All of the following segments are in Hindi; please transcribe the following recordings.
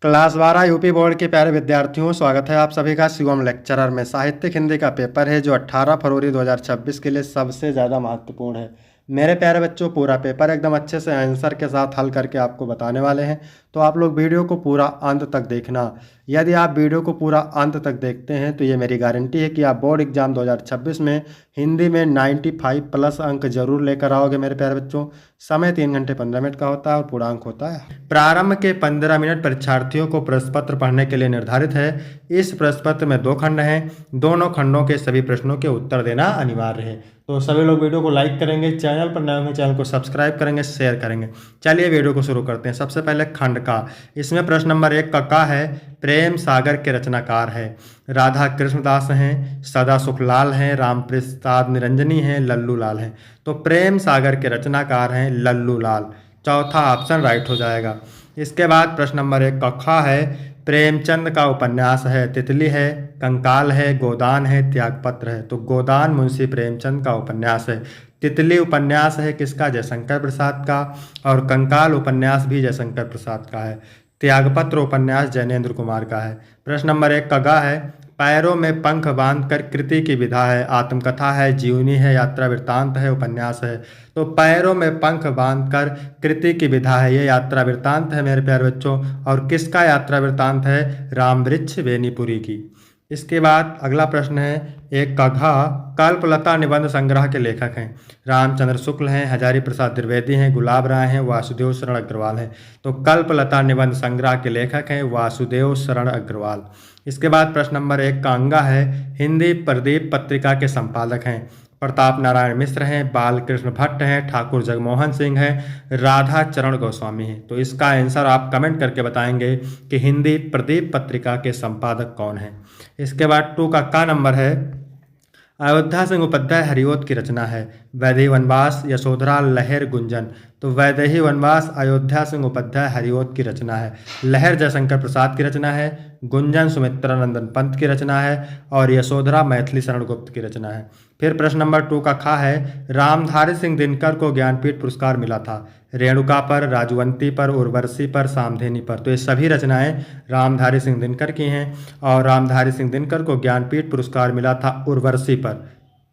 क्लास 12 यूपी बोर्ड के प्यारे विद्यार्थियों, स्वागत है आप सभी का शिवम लेक्चरर में। साहित्यिक हिंदी का पेपर है जो 18 फरवरी 2026 के लिए सबसे ज़्यादा महत्वपूर्ण है। मेरे प्यारे बच्चों, पूरा पेपर एकदम अच्छे से आंसर के साथ हल करके आपको बताने वाले हैं, तो आप लोग वीडियो को पूरा अंत तक देखना। यदि आप वीडियो को पूरा अंत तक देखते हैं तो ये मेरी गारंटी है कि आप बोर्ड एग्जाम 2026 में हिंदी में 95 प्लस अंक जरूर लेकर आओगे। मेरे प्यारे बच्चों, समय 3 घंटे 15 मिनट का होता है और पूर्णांक होता है। प्रारंभ के 15 मिनट परीक्षार्थियों को प्रश्न पत्र पढ़ने के लिए निर्धारित है। इस प्रश्न पत्र में 2 खंड हैं, दोनों खंडों के सभी प्रश्नों के उत्तर देना अनिवार्य है। तो सभी लोग वीडियो को लाइक करेंगे, चैनल पर नए हैं चैनल को सब्सक्राइब करेंगे, शेयर करेंगे। चलिए वीडियो को शुरू करते हैं। सबसे पहले खंड का, इसमें प्रश्न नंबर 1 का है, प्रेम सागर के रचनाकार है। राधा कृष्णदास हैं, सदा सुखलाल हैं, राम प्रसाद निरंजनी हैं, लल्लू लाल हैं। तो प्रेम सागर के रचनाकार हैं लल्लू लाल, चौथा ऑप्शन राइट हो जाएगा। इसके बाद प्रश्न नंबर 1 का है, प्रेमचंद का उपन्यास है, तितली है, कंकाल है, गोदान है, त्यागपत्र है। तो गोदान मुंशी प्रेमचंद का उपन्यास है, तितली उपन्यास है किसका, जयशंकर प्रसाद का, और कंकाल उपन्यास भी जयशंकर प्रसाद का है। त्यागपत्र उपन्यास जैनेन्द्र कुमार का है। प्रश्न नंबर 1 का है, पैरों में पंख बांधकर कृति की विधा है, आत्मकथा है, जीवनी है, यात्रा वृत्तांत है, उपन्यास है। तो पैरों में पंख बांधकर कृति की विधा है, ये यात्रा वृत्तांत है मेरे प्यारे बच्चों। और किसका यात्रा वृत्तांत है, रामवृक्ष बेनीपुरी की। इसके बाद अगला प्रश्न है 1 का, कल्पलता निबंध संग्रह के लेखक हैं। रामचंद्र शुक्ल हैं, हजारी प्रसाद द्विवेदी हैं, गुलाब राय हैं, वासुदेव शरण अग्रवाल हैं। तो कल्पलता निबंध संग्रह के लेखक हैं वासुदेव शरण अग्रवाल। इसके बाद प्रश्न नंबर 1 का अंगा है, हिंदी प्रदीप पत्रिका के संपादक हैं। प्रताप नारायण मिश्र हैं, बालकृष्ण भट्ट हैं, ठाकुर जगमोहन सिंह हैं, राधा चरण गोस्वामी हैं। तो इसका आंसर आप कमेंट करके बताएंगे कि हिंदी प्रदीप पत्रिका के संपादक कौन हैं। इसके बाद 2 का नंबर है, अयोध्या सिंह उपाध्याय हरिओत की रचना है। वैदेही वनवास, यशोधरा, लहर, गुंजन। तो वैदेही वनवास अयोध्या सिंह उपाध्याय हरिओत की रचना है। लहर जयशंकर प्रसाद की रचना है, गुंजन सुमित्रानंदन पंत की रचना है, और यशोधरा मैथिली शरण गुप्त की रचना है। फिर प्रश्न नंबर 2 का है, रामधारी सिंह दिनकर को ज्ञानपीठ पुरस्कार मिला था। रेणुका पर, राजवंती पर, उर्वशी पर, सामधेनी पर। तो ये सभी रचनाएं रामधारी सिंह दिनकर की हैं, और रामधारी सिंह दिनकर को ज्ञानपीठ पुरस्कार मिला था उर्वशी पर।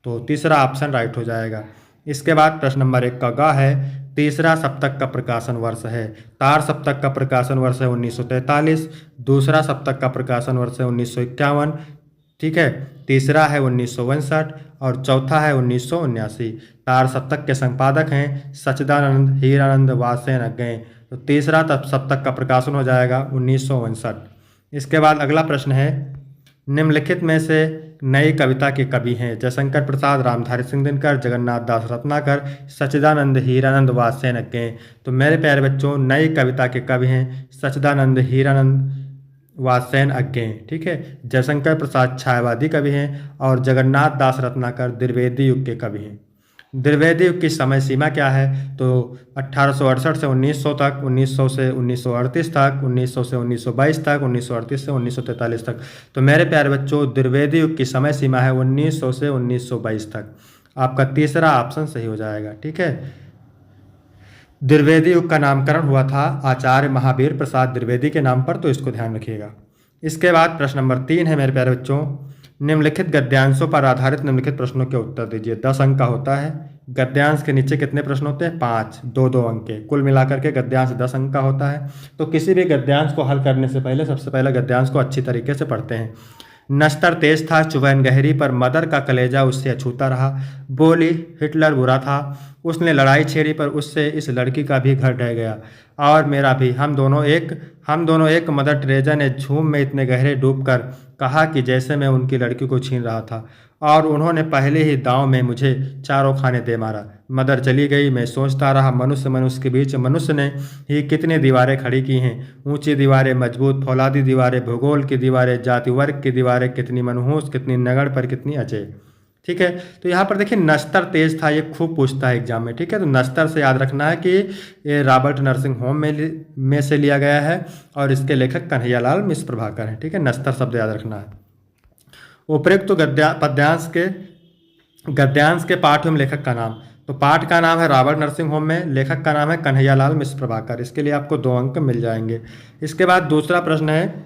तो तीसरा ऑप्शन राइट हो जाएगा। इसके बाद प्रश्न नंबर 1 का है, तीसरा सप्तक का प्रकाशन वर्ष है। तार सप्तक का प्रकाशन वर्ष है 1943, दूसरा सप्तक का प्रकाशन वर्ष है 1951, ठीक है, तीसरा है 1962 और चौथा है 1979। तार सप्तक के संपादक हैं सच्चिदानंद हीरानंद वासेन अज्ञे। तो तीसरा सप्तक का प्रकाशन हो जाएगा 1959। इसके बाद अगला प्रश्न है, निम्नलिखित में से नई कविता के कवि हैं। जयशंकर प्रसाद, रामधारी सिंह दिनकर, जगन्नाथ दास रत्नाकर, सच्चिदानंद हीरानंद वासेन अज्ञे। तो मेरे प्यारे बच्चों, नई कविता के कवि हैं सच्चिदानंद हीरानंद वासेन अज्ञे, ठीक है। जयशंकर प्रसाद छायावादी कवि हैं, और जगन्नाथ दास रत्नाकर द्विवेदी युग के कवि हैं। द्विवेदी युग की समय सीमा क्या है, तो 1868 से 1900 तक, 1900 से 1938 तक, 1900 से 1922 तक, 1938 से 1943 तक। तो मेरे प्यारे बच्चों, द्विवेदी युग की समय सीमा है 1900 से 1922 तक। आपका तीसरा ऑप्शन सही हो जाएगा, ठीक है। द्विवेदी युग का नामकरण हुआ था आचार्य महावीर प्रसाद द्विवेदी के नाम पर, तो इसको ध्यान रखिएगा। इसके बाद प्रश्न नंबर 3 है मेरे प्यारे बच्चों, निम्नलिखित गद्यांशों पर आधारित निम्नलिखित प्रश्नों के उत्तर दीजिए। 10 अंक का होता है। गद्यांश के नीचे कितने प्रश्न होते हैं, 5, 2-2 अंक के, कुल मिलाकर के गद्यांश 10 अंक का होता है। तो किसी भी गद्यांश को हल करने से पहले सबसे पहले गद्यांश को अच्छी तरीके से पढ़ते हैं। नश्तर तेज था, चुभन गहरी पर, मदर का कलेजा उससे अछूता रहा। बोली हिटलर बुरा था, उसने लड़ाई छेड़ी पर उससे इस लड़की का भी घर ढह गया, और मेरा भी। हम दोनों एक। मदर टेरेसा ने झूम में इतने गहरे डूबकर कहा कि जैसे मैं उनकी लड़की को छीन रहा था, और उन्होंने पहले ही दांव में मुझे चारों खाने दे मारा। मदर चली गई, मैं सोचता रहा, मनुष्य के बीच मनुष्य ने ही कितनी दीवारें खड़ी की हैं। ऊंची दीवारें, मजबूत फौलादी दीवारें, भूगोल की दीवारें, जाति वर्ग की दीवारें, कितनी मनहूस, कितनी नगड़ पर कितनी अजय, ठीक है। तो यहाँ पर देखिए नश्तर तेज था, ये खूब पूछता है एग्जाम में, ठीक है। तो नश्तर से याद रखना है कि ये रॉबर्ट नरसिंह होम में से लिया गया है, और इसके लेखक कन्हैयालाल मिश्र प्रभाकर हैं, ठीक है। नश्तर शब्द याद रखना है। उपयुक्त गद्यांश के पाठ एवं लेखक का नाम। तो पाठ का नाम है रॉबर्ट नर्सिंग होम में, लेखक का नाम है कन्हैयालाल मिश्र प्रभाकर। इसके लिए आपको 2 अंक मिल जाएंगे। इसके बाद दूसरा प्रश्न है,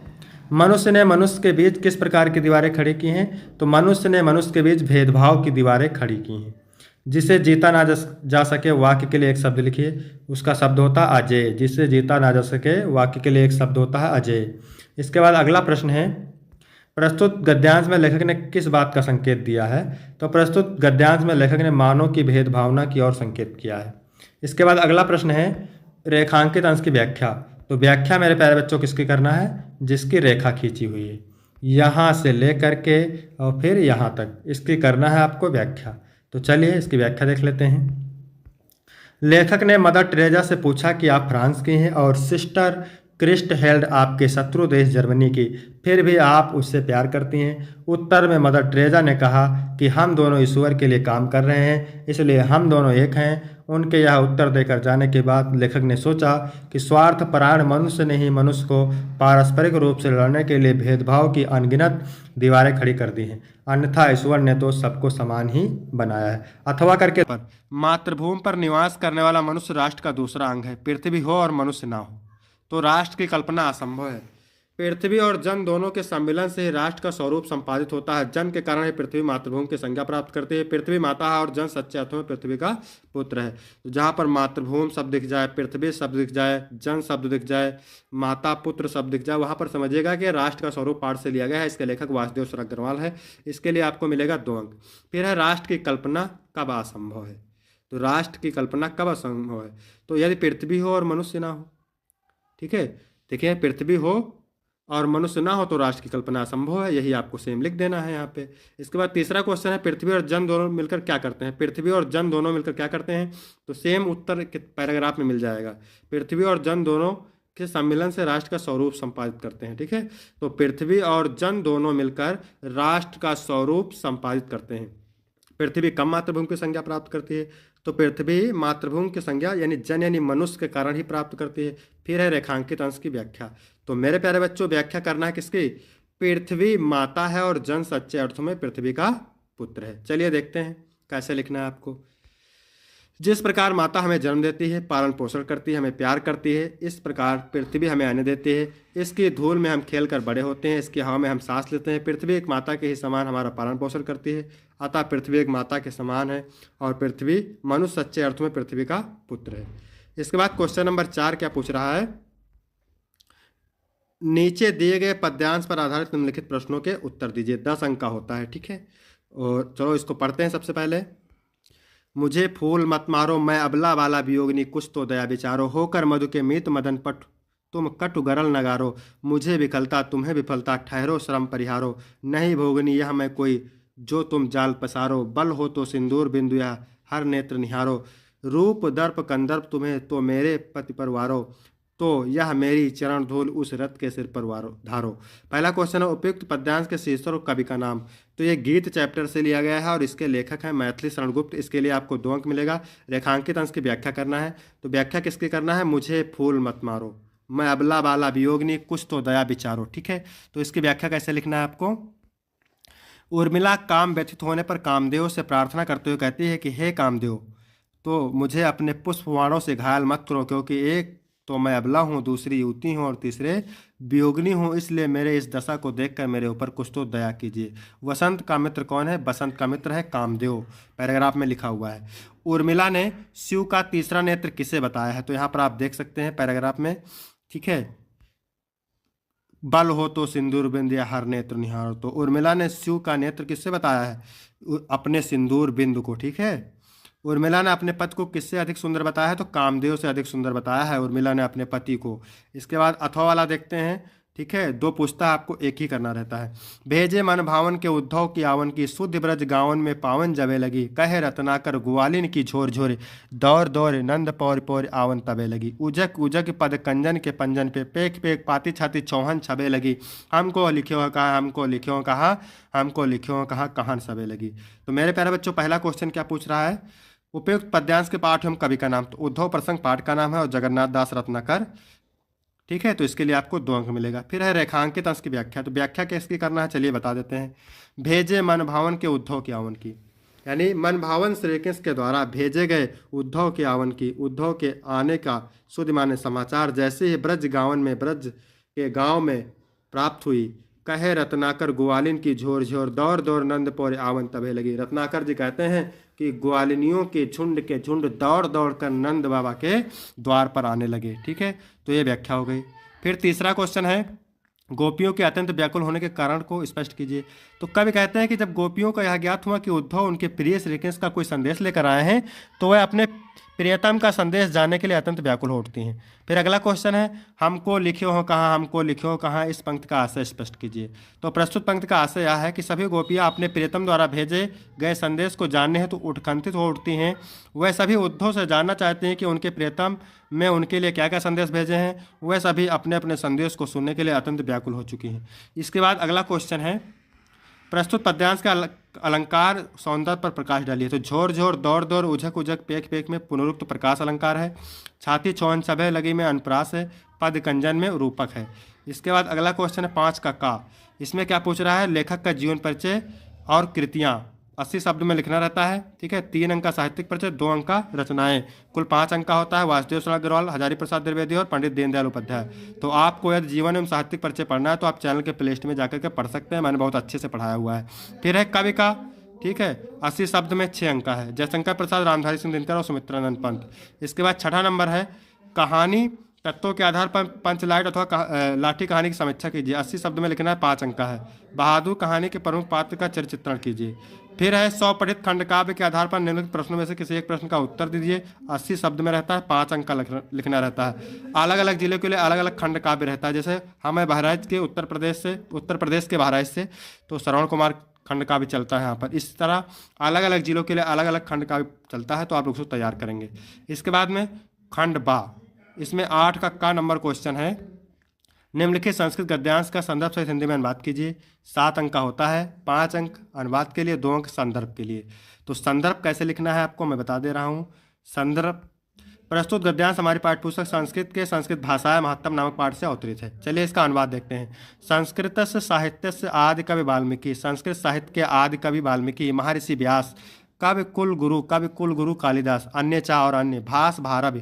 मनुष्य ने मनुष्य के बीच किस प्रकार की दीवारें खड़ी की हैं? तो मनुष्य ने मनुष्य के बीच भेदभाव की दीवारें खड़ी की हैं। जिसे जीता ना जा सके वाक्य के लिए एक शब्द लिखिए। उसका शब्द होता है अजय। जिसे जीता ना जा सके वाक्य के लिए एक शब्द होता है अजय। इसके बाद अगला प्रश्न है, प्रस्तुत गद्यांश में लेखक ने किस बात का संकेत दिया है? तो प्रस्तुत गद्यांश में लेखक ने मानव की भेदभावना की ओर संकेत किया है। इसके बाद अगला प्रश्न है, रेखांकित अंश की व्याख्या। तो व्याख्या मेरे प्यारे बच्चों किसकी करना है? जिसकी रेखा खींची हुई है, यहाँ से लेकर के और फिर यहाँ तक, इसकी करना है आपको व्याख्या। तो चलिए इसकी व्याख्या देख लेते हैं। लेखक ने मदर टेरेसा से पूछा कि आप फ्रांस की हैं और सिस्टर क्रिस्ट हेल्ड आपके शत्रु देश जर्मनी की, फिर भी आप उससे प्यार करती हैं। उत्तर में मदर टेरेसा ने कहा कि हम दोनों ईश्वर के लिए काम कर रहे हैं, इसलिए हम दोनों एक हैं। उनके यह उत्तर देकर जाने के बाद लेखक ने सोचा कि स्वार्थपरायण मनुष्य ने ही मनुष्य को पारस्परिक रूप से लड़ने के लिए भेदभाव की अनगिनत दीवारें खड़ी कर दी हैं, अन्यथा ईश्वर ने तो सबको समान ही बनाया है। अथवा करके पर मातृभूमि पर निवास करने वाला मनुष्य राष्ट्र का दूसरा अंग है। पृथ्वी हो और मनुष्य ना हो तो राष्ट्र की कल्पना असंभव है। पृथ्वी और जन दोनों के सम्मिलन से ही राष्ट्र का स्वरूप संपादित होता है। जन के कारण ही पृथ्वी मातृभूमि की संज्ञा प्राप्त करती है। पृथ्वी माता है और जन सच्चे अर्थों में पृथ्वी का पुत्र है। तो जहाँ पर मातृभूमि शब्द दिख जाए, पृथ्वी शब्द दिख जाए, जन शब्द दिख जाए, माता पुत्र शब्द दिख जाए, वहाँ पर समझिएगा कि राष्ट्र का स्वरूप पाठ से लिया गया है। इसके लेखक वासुदेव सर अग्रवाल है। इसके लिए आपको मिलेगा 2 अंक। फिर है राष्ट्र की कल्पना कब असंभव है? तो राष्ट्र की कल्पना कब असंभव है? तो यदि पृथ्वी हो और मनुष्य ना हो, ठीक है, देखिए पृथ्वी हो और मनुष्य ना हो तो राष्ट्र की कल्पना असंभव है। यही आपको सेम लिख देना है यहाँ पे। इसके बाद तीसरा क्वेश्चन है, पृथ्वी और जन दोनों मिलकर क्या करते हैं? पृथ्वी और जन दोनों मिलकर क्या करते हैं? तो सेम उत्तर के पैराग्राफ में मिल जाएगा। पृथ्वी और जन दोनों के सम्मिलन से राष्ट्र का स्वरूप संपादित करते हैं। ठीक है, तो पृथ्वी और जन दोनों मिलकर राष्ट्र का स्वरूप संपादित करते हैं। पृथ्वी कब मातृभूमि की संज्ञा प्राप्त करती है? तो पृथ्वी मातृभूमि की संज्ञा यानी जन यानी मनुष्य के कारण ही प्राप्त करती है। फिर है रेखांकित अंश की व्याख्या। तो मेरे प्यारे बच्चों व्याख्या करना है किसकी? पृथ्वी माता है और जन सच्चे अर्थों में पृथ्वी का पुत्र है। चलिए देखते हैं कैसे लिखना है आपको। जिस प्रकार माता हमें जन्म देती है, पालन पोषण करती है, हमें प्यार करती है, इस प्रकार पृथ्वी हमें अन्न देती है। इसकी धूल में हम खेल कर बड़े होते हैं, इसकी हवा में हम सांस लेते हैं। पृथ्वी एक माता के ही समान हमारा पालन पोषण करती है, अतः पृथ्वी एक माता के समान है और पृथ्वी मनुष्य सच्चे अर्थों में पृथ्वी का पुत्र है। इसके बाद क्वेश्चन नंबर 4 क्या पूछ रहा है? नीचे दिए गए पद्यांश पर आधारित निम्नलिखित प्रश्नों के उत्तर दीजिए। 10 अंक का होता है। ठीक है, और चलो इसको पढ़ते हैं। सबसे पहले, मुझे फूल मत मारो मैं अबला वाला वियोगिनी, कुछ तो दया विचारो, होकर मधु के मीत मदन पट तुम कटु गरल नगारो, मुझे विकलता तुम्हें विफलता, ठहरो श्रम परिहारो, नहीं भोगनी यह मैं कोई जो तुम जाल पसारो, बल हो तो सिंदूर बिंदु या हर नेत्र निहारो, रूप दर्प कंदर्प तुम्हें तो मेरे पति परवारो, तो यह मेरी चरण धूल उस रथ के सिर पर धारो। पहला क्वेश्चन है, उपयुक्त पद्यांश के शीर्षक और कवि का नाम। तो ये गीत चैप्टर से लिया गया है और इसके लेखक हैं मैथिली शरण गुप्त। इसके लिए आपको 2 अंक मिलेगा। रेखांकित अंश की व्याख्या करना है। तो व्याख्या किसकी करना है? मुझे फूल मत मारो मैं अबला बाला वियोगिनी, कुछ तो दया विचारो। ठीक है, तो इसकी व्याख्या कैसे लिखना है आपको? उर्मिला काम व्यथित होने पर कामदेव से प्रार्थना करते हुए कहती है कि हे कामदेव, तो मुझे अपने पुष्पवाणों से घायल मत करो, क्योंकि एक तो मैं अबला हूँ, दूसरी युवती हूँ और तीसरे वियोगिनी हूँ, इसलिए मेरे इस दशा को देखकर मेरे ऊपर कुछ तो दया कीजिए। वसंत का मित्र कौन है? बसंत का मित्र है कामदेव। पैराग्राफ में लिखा हुआ है। उर्मिला ने शिव का तीसरा नेत्र किसे बताया है? तो यहाँ पर आप देख सकते हैं पैराग्राफ में। ठीक है, बल हो तो सिंदूर बिंद या हर नेत्र निहारो, तो उर्मिला ने शिव का नेत्र किससे बताया है? अपने सिंदूर बिंदु को। ठीक है, उर्मिला ने अपने पति को किससे अधिक सुंदर बताया है? तो कामदेव से अधिक सुंदर बताया है उर्मिला ने अपने पति को। इसके बाद अथवा वाला देखते हैं। ठीक है, 2 पूछता है, आपको एक ही करना रहता है। भेजे मन भावन के उद्धव की आवन की, शुद्ध ब्रज गावन में पावन जबे लगी, कहे रत्नाकर ग्वालिन की झोर झोरे, दौर दौर नंद पौर पौर आवन तबे लगी, उजक उजक पद कंजन के पंजन पे, पेक पेक पाती छाती चौहन छबे लगी, हमको लिख्यो कहा हमको लिख्यो कहा हमको लिख्यो कहा कहान सबे लगी। तो मेरे प्यारे बच्चों पहला क्वेश्चन क्या पूछ रहा है? उपयुक्त पद्यांश के पाठ एवं कवि का नाम। तो उद्धव प्रसंग पाठ का नाम है और जगन्नाथ दास रत्नाकर। ठीक है, तो इसके लिए आपको 2 अंक मिलेगा। फिर है रेखांकित अंश की व्याख्या। तो व्याख्या किसकी करना है? चलिए बता देते हैं। भेजे मन भावन के उद्धव की आवन की। यानी मनभावन श्रीकृष्ण के द्वारा भेजे गए उद्धव के आने का शुद्ध माने समाचार जैसे ही ब्रज के गांव में प्राप्त हुई, कहे रत्नाकर ग्वालिन की झोर झोर दौड़ दौड़ नंद पौर आवन तबे लगी। रत्नाकर जी कहते हैं कि ग्वालिनियों के झुंड दौड़ दौड़ कर नंद बाबा के द्वार पर आने लगे। ठीक है, तो ये व्याख्या हो गई। फिर तीसरा क्वेश्चन है, गोपियों के अत्यंत व्याकुल होने के कारण को स्पष्ट कीजिए। तो कवि कहते हैं कि जब गोपियों को यह ज्ञात हुआ कि उद्धव उनके प्रिय श्री कृष्ण का कोई संदेश लेकर आए हैं, तो वह अपने प्रियतम का संदेश जानने के लिए अत्यंत व्याकुल हो उठती हैं। फिर अगला क्वेश्चन है, हमको लिखे हो कहाँ, इस पंक्ति का आशय स्पष्ट कीजिए। तो प्रस्तुत पंक्ति का आशय यह है कि सभी गोपियाँ अपने प्रियतम द्वारा भेजे गए संदेश को जानने हेतु उत्कंठित हो उठती हैं। वह सभी उद्धव से जानना चाहते हैं कि उनके प्रियतम में उनके लिए क्या क्या संदेश भेजे हैं। वह सभी अपने अपने संदेश को सुनने के लिए अत्यंत व्याकुल हो चुकी हैं। इसके बाद अगला क्वेश्चन है, प्रस्तुत पद्यांश का अलंकार सौंदर्य पर प्रकाश डालिए। तो झोर झोर दौड़ दौड़ उझक उझक पेख पेख में पुनरुक्त प्रकाश अलंकार है। छाती छौन सभय लगी में अनुप्रास है। पद कंजन में रूपक है। इसके बाद अगला क्वेश्चन है 5 का। इसमें क्या पूछ रहा है, लेखक का जीवन परिचय और कृतियाँ 80 शब्द में लिखना रहता है। ठीक है, 3 अंक का साहित्यिक परिचय, 2 अंक का रचनाएं, कुल 5 अंक का होता है। वासुदेव शरण अग्रवाल, हजारी प्रसाद द्विवेदी और पंडित दीनदयाल उपाध्याय। तो आपको यदि जीवन एवं साहित्यिक परिचय पढ़ना है तो आप चैनल के प्लेलिस्ट में जाकर के पढ़ सकते हैं, मैंने बहुत अच्छे से पढ़ाया हुआ है। फिर है कवि का, ठीक है, 80 शब्द में 6 अंक का है। जयशंकर प्रसाद, रामधारी सिंह दिनकर और सुमित्रानंद पंत। इसके बाद छठा नंबर है, कहानी तत्वों के आधार पर पंचलाइट अथवा लाठी कहानी की समीक्षा कीजिए। 80 शब्द में लिखना है, 5 अंक का है। बहादुर कहानी के प्रमुख पात्र का चरित्र चित्रण कीजिए। फिर है 100 पठित खंड काव्य के आधार पर निम्नलिखित प्रश्नों में से किसी एक प्रश्न का उत्तर दीजिए। 80 शब्द में रहता है, 5 अंक का लिखना रहता है। अलग अलग जिले के लिए अलग अलग खंड काव्य रहता है। जैसे हम है बहराइच के उत्तर प्रदेश के बहराइच से, तो श्रवण कुमार खंड काव्य चलता है यहाँ पर। इस तरह अलग अलग जिलों के लिए अलग अलग खंड काव्य चलता है, तो आप लोग उसको तैयार करेंगे। इसके बाद में खंड बा, इसमें 8 का नंबर क्वेश्चन है, निम्नलिखित संस्कृत गद्यांश का संदर्भ सहित हिंदी में अनुवाद कीजिए। 7 अंक का होता है, 5 अंक अनुवाद के लिए, 2 अंक संदर्भ के लिए। तो संदर्भ कैसे लिखना है आपको मैं बता दे रहा हूँ। संदर्भ, प्रस्तुत गद्यांश हमारी पाठ्यपुस्तक संस्कृत के संस्कृत भाषाएं महत्तम नामक पाठ से अवतरित है। चलिए इसका अनुवाद देखते हैं। संस्कृत साहित्य से आदि कवि वाल्मीकि, संस्कृत साहित्य के आदि कवि वाल्मीकि, महर्षि व्यास, कवि कुल गुरु कालिदास, अन्य चा और अन्य, भास भारव,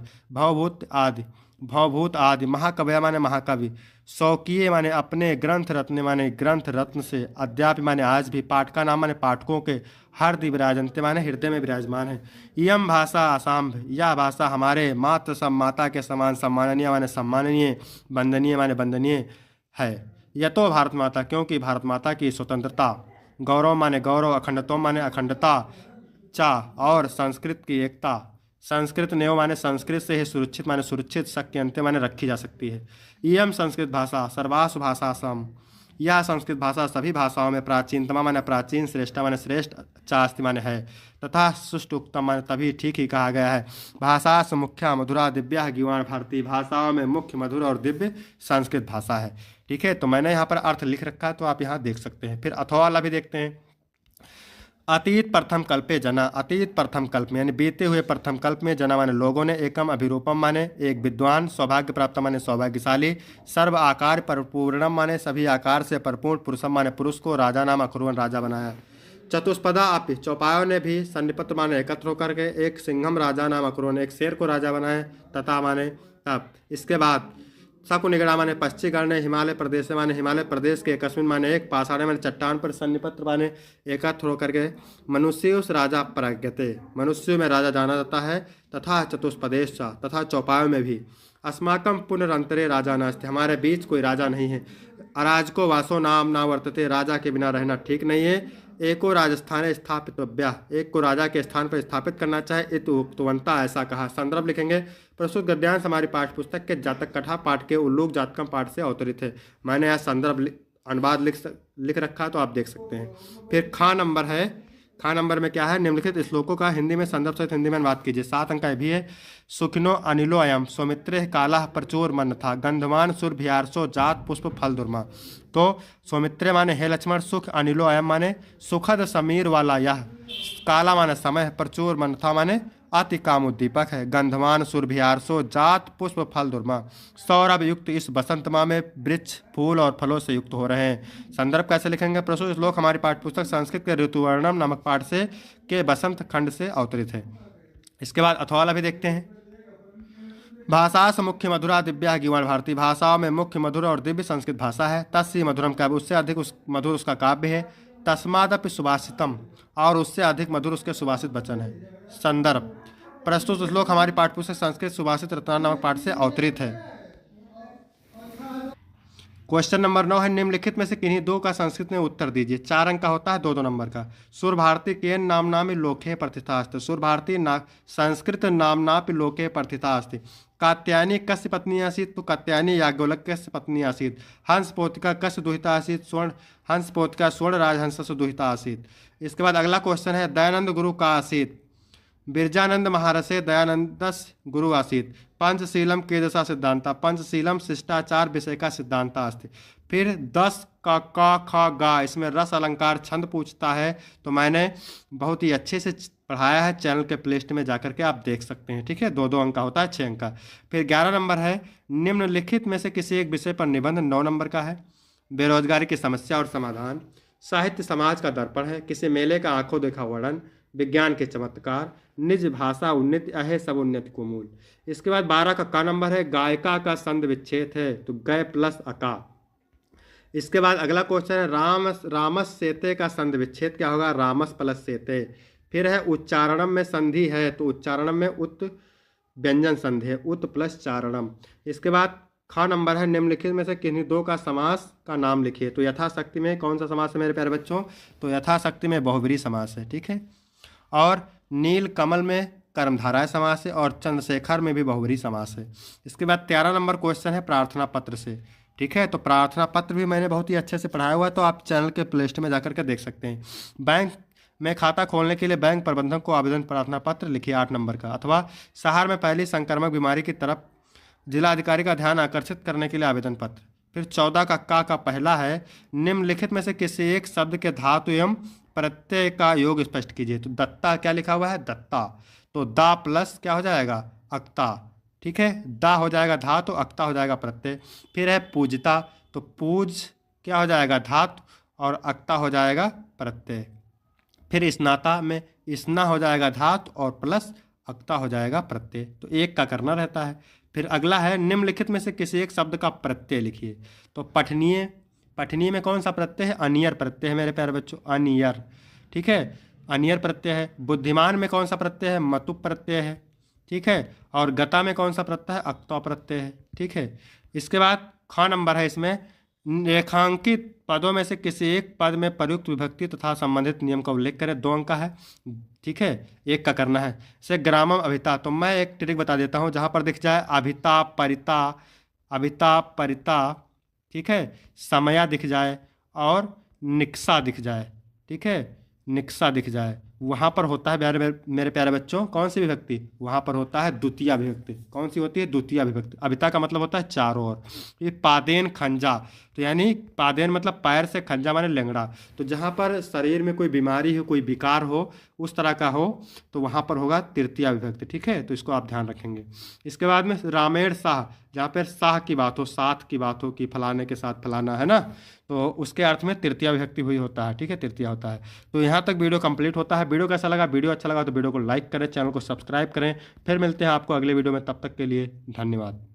भवभूत आदि, महाकवय माने महाकवि, शौकीय माने अपने, ग्रंथ रत्न माने ग्रंथ रत्न से, अद्यापि माने आज भी, पाठका नाम माने पाठकों के, हृदय विराजनते माने हृदय में विराजमान है। इयम भाषा आसाम्भ, यह भाषा हमारे, मात्र सब माता के समान, सम्माननीय माने सम्माननीय, वंदनीय माने वंदनीय है। यतो भारत माता, क्योंकि भारत माता की स्वतंत्रता, गौरव माने गौरव, अखंडत्व माने अखंडता, चा और संस्कृत की एकता, संस्कृत नेव माने संस्कृत से ही सुरक्षित माने सुरक्षित, शक्य अंत्य माने रखी जा सकती है। इयम संस्कृत भाषा सर्वासु भाषासम, यह संस्कृत भाषा सभी भाषाओं में प्राचीनतमा माने प्राचीन, श्रेष्ठ माने श्रेष्ठ, चास्ति माने है, तथा सुष्टु उक्तम माने तभी ठीक ही कहा गया है। भाषास मुख्या मधुरा दिव्या गीवाण भारती, भाषाओं में मुख्य मधुर और दिव्य संस्कृत भाषा है। ठीक है, तो मैंने यहाँ पर अर्थ लिख रखा है, तो आप यहाँ देख सकते हैं। फिर अथवा वाला भी देखते हैं। अतीत प्रथम कल्पे जना, अतीत प्रथम कल्प में यानी बीते हुए प्रथम कल्प में, जना माने लोगों ने, एकम अभिरूपम माने एक विद्वान, सौभाग्य प्राप्त माने सौभाग्यशाली, सर्व आकार परिपूर्णम माने सभी आकार से परिपूर्ण, पुरुषम माने पुरुष को, राजा नाम अकुर्वन राजा बनाया। चतुष्पदा आपी, चौपायों ने भी, सन्निपत्र माने एकत्र होकर के, एक सिंहम राजा नाम अकुर्वन, एक शेर को राजा बनाए, तथा माने तब। इसके बाद शकुनिगड़ा माने पश्चिमगढ़ ने, हिमालय प्रदेश माने हिमालय प्रदेश के, कश्मीर माने एक, पाषाण माने चट्टान पर, सन्निपत्र माने एकत्र होकर के, मनुष्य उस राजा प्रज्ञते, मनुष्य में राजा जाना जाता है, तथा चतुष्पदेश तथा चौपायों में भी, अस्माकम पुनरंतरे राजा नास्ते, हमारे बीच कोई राजा नहीं है, अराजको वासो नाम ना वर्तते, राजा के बिना रहना ठीक नहीं है, एको राजस्थान स्थापितव्या, एक को राजा के स्थान पर स्थापित करना चाहे, इत उक्तवंता ऐसा कहा। संदर्भ लिखेंगे, प्रस्तुत गद्यांश हमारी पाठ्यपुस्तक के जातक कथा पाठ के उल्लूक जातकम पाठ से अवतरित है। मैंने यह संदर्भ अनुवाद लिख रखा, तो आप देख सकते हैं। फिर खा नंबर है, खा नंबर में क्या है, निम्नलिखित श्लोकों का हिंदी में संदर्भ सहित हिंदी में अनुवाद कीजिए। 7 अंक का भी है। सुखिनो अनिलो अयम, सौमित्रे काला प्रचुर मन था, गंधमान सुर भियारसो, जात पुष्प फल दुर्मा। तो सौमित्रे माने हे लक्ष्मण, सुख, अनिलो अयम माने सुखद समीर वाला यह, काला माने समय, प्रचुर मन था माने अति काम उद्दीपक है। गंधमान सुरभियारसो जात पुष्प फल दुर्मा। सौरभ युक्त इस बसंत माह में वृक्ष फूल और फलों से युक्त हो रहे हैं। संदर्भ कैसे लिखेंगे? प्रस्तुत श्लोक हमारी पाठ्यपुस्तक संस्कृत के ऋतुवर्णम नामक पाठ से के बसंत खंड से अवतरित है। इसके बाद अथवा वाला भी देखते हैं। भाषा से मुख्य मधुरा दिव्या गीवाण भारती। भाषाओं में मुख्य मधुर और दिव्य संस्कृत भाषा है। तस्य मधुरम काव्य, उससे अधिक मधुर उसका काव्य है। तस्मादपि सुभाषितम, और उससे अधिक मधुर उसके सुभाषित वचन है। संदर्भ प्रस्तुत श्लोक हमारी पाठ्यपुस्तक संस्कृत सुभाषित रत्ना नामक पाठ से अवतरित है। क्वेश्चन नंबर 9 है, निम्नलिखित में से किन्हीं दो का संस्कृत में उत्तर दीजिए। 4 अंक का होता है, 2-2 नंबर का। सुर भारती केन नामनापि लोके प्रतिष्ठास्ति। सुर भारती संस्कृत नामनापि लोके प्रतिष्ठास्ति। कात्यायनी कस्य पत्नी आसीत्? तो कात्यायनी याज्ञवल्क्य पत्नी आसीत्। हंस पोतिका कस्य दुहिता आसीत्? स्वर्ण हंस पोतिका स्वर्ण राजहंस दुहिता आसीत्। इसके बाद अगला क्वेश्चन है, दयानंद गुरु का आसीत्? बिरजानंद महारसे दयानंदस गुरु आसीत्। पंचशीलम के दशा सिद्धांता। पंचशीलम शिष्टाचार विषय का सिद्धांता अस्ति। फिर 10 का ख गा, इसमें रस अलंकार छंद पूछता है, तो मैंने बहुत ही अच्छे से पढ़ाया है, चैनल के प्लेलिस्ट में जाकर के आप देख सकते हैं। ठीक है, 2-2 अंक का होता है, 6 अंक का। फिर 11 नंबर है, निम्नलिखित में से किसी एक विषय पर निबंध 9 नंबर का है। बेरोजगारी की समस्या और समाधान। साहित्य समाज का दर्पण है। किसी मेले का आंखों देखा वर्णन। विज्ञान के चमत्कार। निज भाषा उन्नति अहे सब उन्नति को मूल। इसके बाद 12 का क नंबर है, गायिका का संध विच्छेद है, तो गय प्लस अका। इसके बाद अगला क्वेश्चन है, रामस सेते का संध विच्छेद क्या होगा? रामस प्लस सेते। फिर है, उच्चारणम में संधि है, तो उच्चारणम में उत व्यंजन संधि है, उत प्लस चारणम। इसके बाद ख नंबर है, निम्नलिखित में से किन्हीं दो का समास का नाम लिखिए। तो यथाशक्ति में कौन सा समास है मेरे प्यारे बच्चों? तो यथाशक्ति में बहुब्रीहि समास है। ठीक है, और नील कमल में कर्मधारय समास है, और चंद्रशेखर में भी बहुब्रीहि समास है। इसके बाद 13 नंबर क्वेश्चन है, प्रार्थना पत्र से। ठीक है, तो प्रार्थना पत्र भी मैंने बहुत ही अच्छे से पढ़ाया हुआ है, तो आप चैनल के प्लेलिस्ट में जाकर के देख सकते हैं। बैंक में खाता खोलने के लिए बैंक प्रबंधक को आवेदन प्रार्थना पत्र लिखिए 8 नंबर का। अथवा शहर में पहली संक्रामक बीमारी की तरफ जिला अधिकारी का ध्यान आकर्षित करने के लिए आवेदन पत्र। फिर 14 का पहला है, निम्नलिखित में से किसी एक शब्द के धातु एवं प्रत्यय का योग स्पष्ट कीजिए। तो दत्ता क्या लिखा हुआ है? दत्ता, तो दा प्लस क्या हो जाएगा? अक्ता। ठीक है, दा हो जाएगा धातु, अक्ता हो जाएगा प्रत्यय। फिर है पूजता, तो पूज क्या हो जाएगा? धातु, और अक्ता हो जाएगा प्रत्यय। फिर स्नाता में स्ना हो जाएगा धातु, और प्लस अक्ता हो जाएगा प्रत्यय, तो एक का करना रहता है। फिर अगला है, निम्नलिखित में से किसी एक शब्द का प्रत्यय लिखिए। तो पठनीय, पठनीय में कौन सा प्रत्यय है? अनियर प्रत्यय है मेरे प्यारे बच्चों, अनियर। ठीक है, अनियर प्रत्यय है। बुद्धिमान में कौन सा प्रत्यय है? मतुप प्रत्यय है। ठीक है, और गता में कौन सा प्रत्यय है? अक्ता प्रत्यय है। ठीक है, इसके बाद ख नंबर है, इसमें रेखांकित पदों में से किसी एक पद में प्रयुक्त विभक्ति तथा संबंधित नियम का उल्लेख करें। 2 अंक का है। ठीक है, एक का करना है। से ग्रामम अभिता, तो मैं एक ट्रिक बता देता हूँ, जहाँ पर दिख जाए अभिता परिता, अभिता परिता, ठीक है, समया दिख जाए और निक्सा दिख जाए। ठीक है, निक्सा दिख जाए, वहाँ पर होता है मेरे प्यारे बच्चों कौन सी विभक्ति? वहाँ पर होता है द्वितीय विभक्ति। कौन सी होती है? द्वितीय विभक्ति। अभिता का मतलब होता है चारों ओर। ये पादेन खंजा, तो यानी पादेन मतलब पैर से, खंजा माने लेंगड़ा, तो जहाँ पर शरीर में कोई बीमारी हो, कोई विकार हो, उस तरह का हो, तो वहाँ पर होगा तृतीय विभक्ति। ठीक है, तो इसको आप ध्यान रखेंगे। इसके बाद में रामेण शाह, जहाँ पर शाह की बात हो, साथ की बात हो कि फलाने के साथ फलाना है ना, तो उसके अर्थ में तृतीय विभक्ति हुई होता है। ठीक है, तृतीय होता है। तो यहाँ तक वीडियो कंप्लीट होता है। वीडियो कैसा लगा? वीडियो अच्छा लगा तो वीडियो को लाइक करें, चैनल को सब्सक्राइब करें। फिर मिलते हैं आपको अगले वीडियो में, तब तक के लिए धन्यवाद।